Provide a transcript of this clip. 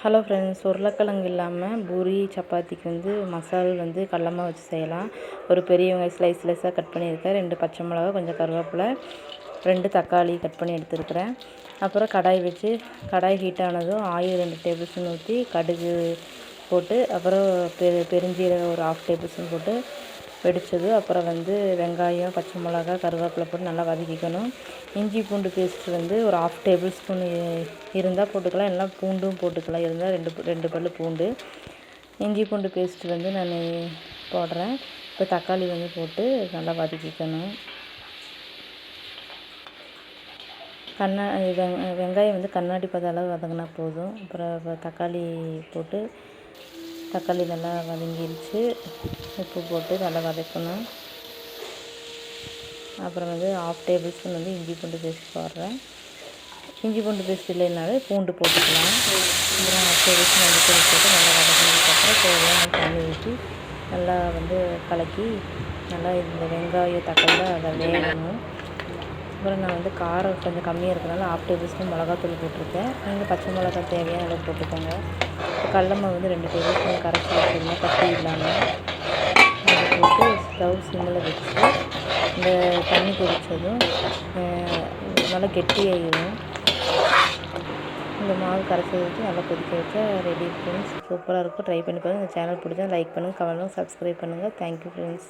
Hello friends, உருளைக்கிழங்கு இல்லாமல் பூரி சப்பாத்திக்கு மசால் கடல மாவு வச்சு செய்யலாம். ஒரு பெரிய வெங்காயம் ஸ்லைஸாக கட் பண்ணியிருக்கேன், 2 பச்சை மிளகா, கொஞ்சம் கருவேப்பிலை, 2 தக்காளி கட் பண்ணி எடுத்துருக்கிறேன். அப்புறம் கடாய் வச்சு கடாய் ஹீட் ஆனதும் ஆயில் 2 டேபிள் ஸ்பூன் ஊற்றி கடுகு போட்டு, அப்புறம் பெருஞ்சீரகம் ஒரு 1/2 டேபிள் ஸ்பூன் போட்டு வெடித்தது. அப்புறம் வெங்காயம், பச்சை மிளகா, கருவேப்பிலை போட்டு நல்லா வதக்கிக்கணும். இஞ்சி பூண்டு பேஸ்ட்டு ஒரு 1/2 டேபிள் ஸ்பூன் இருந்தால் போட்டுக்கலாம், இல்லைனா பூண்டும் போட்டுக்கலாம். இருந்தால் 2 பல் பூண்டு, இஞ்சி பூண்டு பேஸ்ட்டு நான் போடுறேன். இப்போ தக்காளி போட்டு நல்லா வதக்கிக்கணும். வெங்காயம் கண்ணாடி பத அளவு வதங்கினா போதும். அப்புறம் தக்காளி போட்டு தக்காளி நல்லா வதங்கிடுச்சு. உப்பு போட்டு நல்லா வதக்கணும். அப்புறம் 1/2 டேபிள் ஸ்பூன் இஞ்சி பூண்டு பேஸ்ட் போடுறேன். இஞ்சி பூண்டு பேஸ்ட் இல்லைனாலும் பூண்டு போட்டுக்கலாம். அப்புறம் 1/2 டேபிள் ஸ்பூன் மஞ்சள் போட்டு நல்லா வதக்கினதுக்கப்புறம் தேவையான தண்ணி ஊற்றி நல்லா கலக்கி நல்லா இந்த வெங்காயம் தக்காளிலாம் அதை வேகணும். அப்புறம் நான் காரம் கொஞ்சம் கம்மியாக இருக்கிறனால 1/2 டேபிள் ஸ்பூன் மிளகாத்தூள் போட்டிருக்கேன். நீங்கள் பச்சை மிளகா தேவையான அளவு போட்டுக்கோங்க. கடல மாவு 2 டேபிள் ஸ்பூன் கரைச்சி வச்சுருந்தேன், கட்டி இல்லாமல். அதை போட்டு ஸ்டவ் சிம்மில் வச்சு இந்த தண்ணி கொதித்ததும் நல்லா கெட்டியாகிடும். இந்த மாவு கரைச்சி வச்சு நல்லா கொதிக்க வச்சா ரெடி ஃப்ரெண்ட்ஸ். சூப்பராக இருக்கும், ட்ரை பண்ணி பாருங்கள். இந்த சேனல் பிடிச்சா லைக் பண்ணுங்கள், கமெண்ட் பண்ணுங்கள், சப்ஸ்கிரைப் பண்ணுங்கள். Thank you friends.